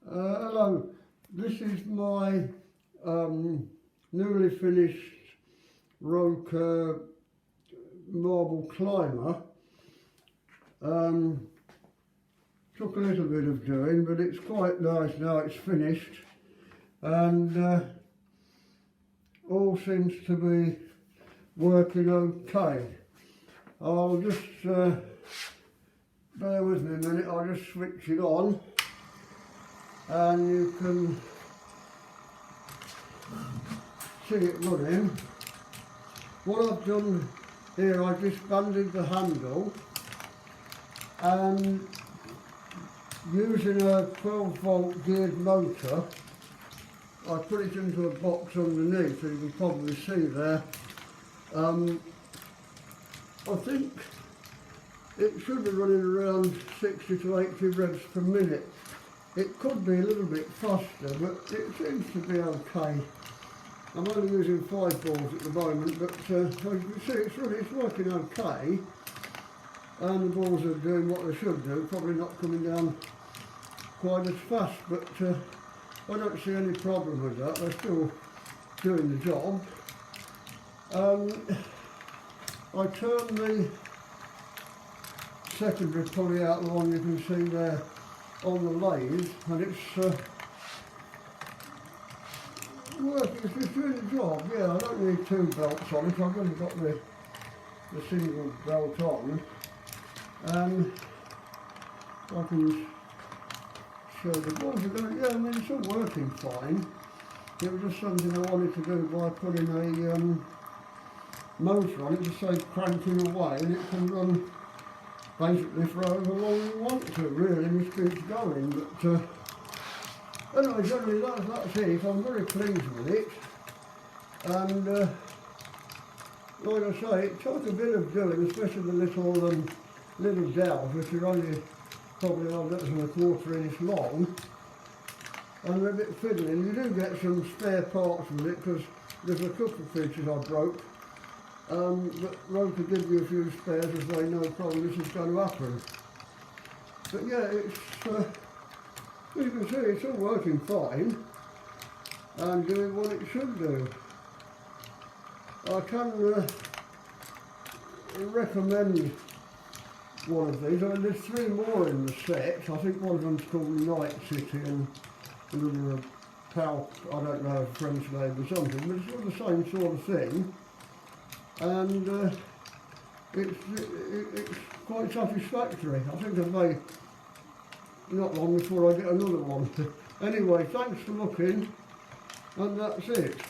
Hello, this is my newly finished Rokr marble climber. Took a little bit of doing, but it's quite nice now it's finished, and all seems to be working okay. I'll just bear with me a minute, I'll just switch it on and you can see it running. What I've done here, I just banded the handle and using a 12-volt geared motor, I put it into a box underneath, so you can probably see there. I think it should be running around 60 to 80 revs per minute. It could be a little bit faster, but it seems to be okay. I'm only using 5 balls at the moment, but as you can see, it's working okay. And the balls are doing what they should do, probably not coming down quite as fast, but I don't see any problem with that. They're still doing the job. I turned the secondary pulley out, the one you can see there on the lathe, and it's working, it's just doing the job. Yeah, I don't need 2 belts on it, I've only got the single belt on. I can show the balls are going, yeah, I mean it's all working fine. It was just something I wanted to do by putting a motor on it, just say cranking away, and it can run basically for however long you want to, really, and it keeps going. But anyway, generally that's it. I'm very pleased with it, and like I say, it took a bit of doing, especially the little dowels, which are only probably less than a 1/4 inch long, and they're a bit fiddling. You do get some spare parts with it, because there's a couple of features I broke. But Rokr give you a few spares as they know probably this is going to happen. But yeah, it's, as you can see, it's all working fine and doing what it should do. I can recommend one of these. I mean, there's 3 more in the set. I think one of them's called Night City and another Pal, I don't know, French name or something, but it's all the same sort of thing. And it's quite satisfactory. I think I may not long before I get another one. Anyway, thanks for looking, and that's it.